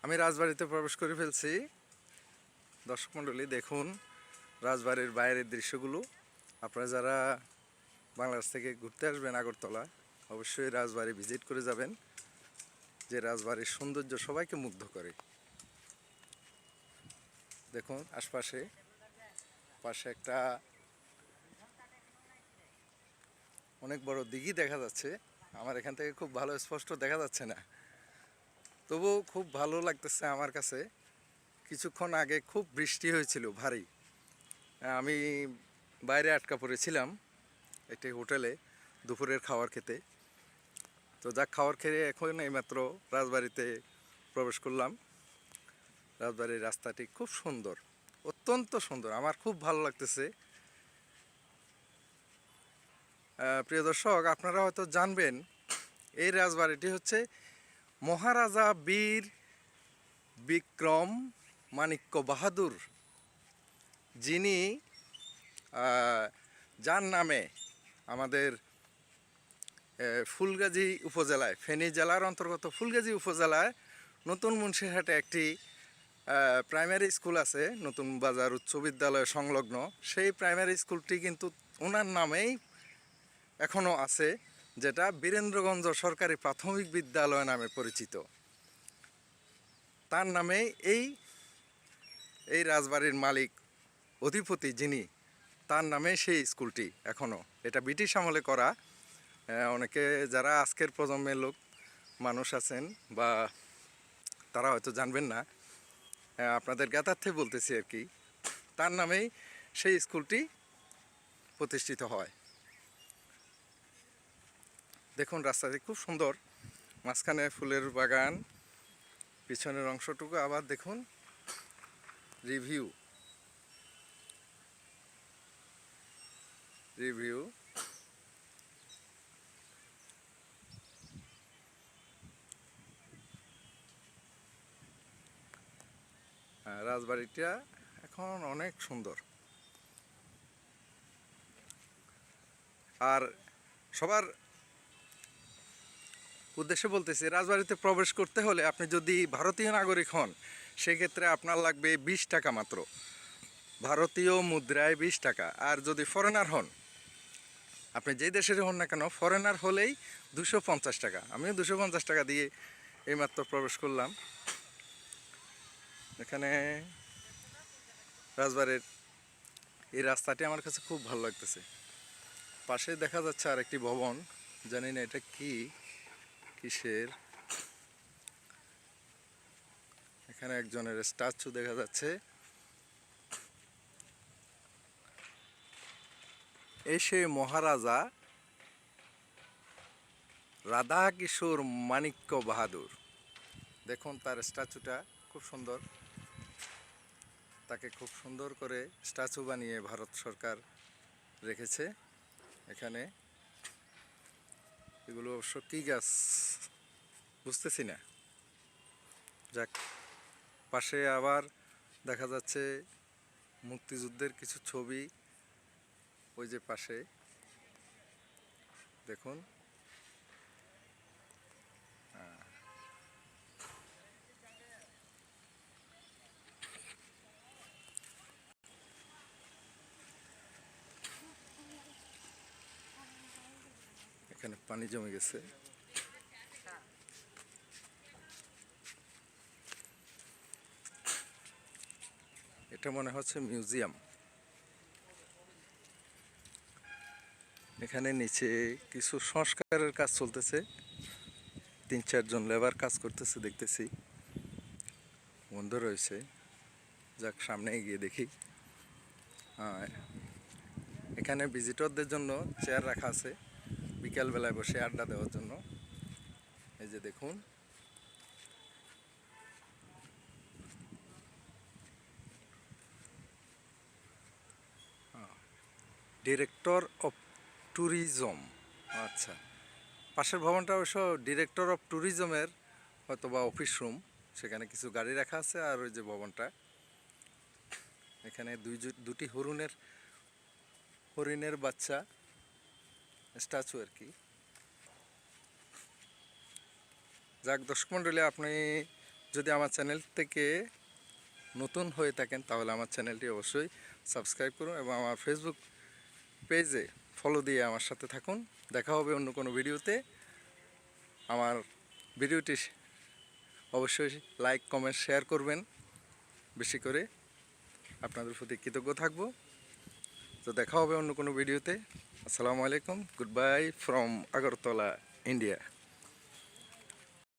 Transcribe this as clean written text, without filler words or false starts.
আমি রাজবাড়িতে প্রবেশ করে ফেলছি। দর্শক মণ্ডলী দেখুন রাজবাড়ির বাইরের দৃশ্যগুলো। আপনারা যারা বাংলাদেশ থেকে ঘুরতে আসবেন আগরতলা, অবশ্যই রাজবাড়ি ভিজিট করে যাবেন। যে রাজবাড়ির সৌন্দর্য সবাইকে মুগ্ধ করে। দেখুন আশপাশে একটা অনেক বড় দিঘি দেখা যাচ্ছে। আমার এখান থেকে খুব ভালো স্পষ্ট দেখা যাচ্ছে না, তবুও খুব ভালো লাগতেছে আমার কাছে। কিছুক্ষণ আগে খুব বৃষ্টি হয়েছিল ভারী। আমি বাইরে আটকা পড়েছিলাম একটি হোটেলে দুপুরের খাবার খেতে। তো যাক, খাবার খেয়ে এখন এইমাত্র রাজবাড়িতে প্রবেশ করলাম। রাজবাড়ির রাস্তাটি খুব সুন্দর, অত্যন্ত সুন্দর, আমার খুব ভালো লাগতেছে। প্রিয় দর্শক, আপনারা হয়তো জানবেন এই রাজবাড়িটি হচ্ছে মহারাজা বীর বিক্রম মাণিক্য বাহাদুর, যিনি যার নামে আমাদের ফুলগাজী উপজেলায়, ফেনী জেলার অন্তর্গত ফুলগাজী উপজেলায় নতুন মুন্সিরহাটে একটি প্রাইমারি স্কুল আছে, নতুন বাজার উচ্চ বিদ্যালয় সংলগ্ন। সেই প্রাইমারি স্কুলটি কিন্তু ওনার নামেই এখনও আছে, যেটা বীরেন্দ্রগঞ্জ সরকারি প্রাথমিক বিদ্যালয় নামে পরিচিত। তার নামেই এই রাজবাড়ির মালিক, অধিপতি যিনি, তার নামে সেই স্কুলটি এখনও। এটা ব্রিটিশ আমলে করা। অনেকে যারা আজকের প্রজন্মের মানুষ আছেন বা তারা হয়তো জানবেন না, আপনাদের জ্ঞাতার্থে বলতেছি আর কি। তার নামেই সেই স্কুলটি প্রতিষ্ঠিত হয়। দেখুন রাস্তাটি খুব সুন্দর, মাঝখানে ফুলের বাগান, পিছনের অংশটুকু আবার দেখুন রিভিউ। রাজবাড়িটা এখন অনেক সুন্দর। আর সবার উদ্দেশ্যে বলতেছি, রাজবাড়িতে প্রবেশ করতে হলে আপনি যদি ভারতীয় নাগরিক হন, সেক্ষেত্রে আপনার লাগবে 20 টাকা মাত্র, ভারতীয় মুদ্রায় 20 টাকা। আর যদি ফরেনার হন, আপনি যেই দেশের হন না কেন, ফরেনার হলেই 250 টাকা। আমিও 250 টাকা দিয়ে এইমাত্র প্রবেশ করলাম। এখানে রাজবাড়ির এই রাস্তাটি আমার কাছে খুব ভালো লাগতেছে। পাশে দেখা যাচ্ছে আর একটি ভবন, জানি না এটা কিসের। এখানে একজনের স্ট্যাচু দেখা যাচ্ছে। এই সেই মহারাজা রাধা কিশোর মাণিক্য বাহাদুর। দেখুন তার স্ট্যাচুটা খুব সুন্দর। তাকে খুব সুন্দর করে স্ট্যাচু বানিয়ে ভারত সরকার রেখেছে। এখানে এগুলো অবশ্য কী গাছ বুঝতেছি না। যাক, পাশে আবার দেখা যাচ্ছে মুক্তিযুদ্ধের কিছু ছবি। ওই যে পাশে দেখুন, এখানে পানি জমে গেছে। এটা মনে হচ্ছে মিউজিয়াম। এখানে নিচে কিছু সংস্কারের কাজ চলতেছে, 3-4 জন লেবার কাজ করতেছে দেখতেছি, বন্ধ রয়েছে। যাক, সামনে গিয়ে দেখি। এখানে ভিজিটরদের জন্য চেয়ার রাখা আছে, বিকালবেলায় বসে আড্ডা দেওয়ার জন্য। এই যে দেখুন, ডিরেক্টর অফ ট্যুরিজম। আচ্ছা, পাশের ভবনটা অবশ্য ডিরেক্টর অফ ট্যুরিজমের হয়তো বা অফিস রুম। সেখানে কিছু গাড়ি রাখা আছে। আর ওই যে ভবনটা, এখানে দুটি হরিণের বাচ্চা স্ট্যাচু আর কি। যাক দর্শক মণ্ডলী, আপনি যদি আমার চ্যানেল থেকে নতুন হয়ে থাকেন তাহলে আমার চ্যানেলটি অবশ্যই সাবস্ক্রাইব করুন এবং আমার ফেসবুক পেজে ফলো দিয়ে আমার সাথে থাকুন। দেখা হবে অন্য কোনো ভিডিওতে। আমার ভিডিওটি অবশ্যই লাইক কমেন্ট শেয়ার করবেন বেশি করে, আপনাদের প্রতি কৃতজ্ঞ থাকব। তো দেখা হবে অন্য কোনো ভিডিওতে। আসসালামু আলাইকুম, good buy from Agartala, India.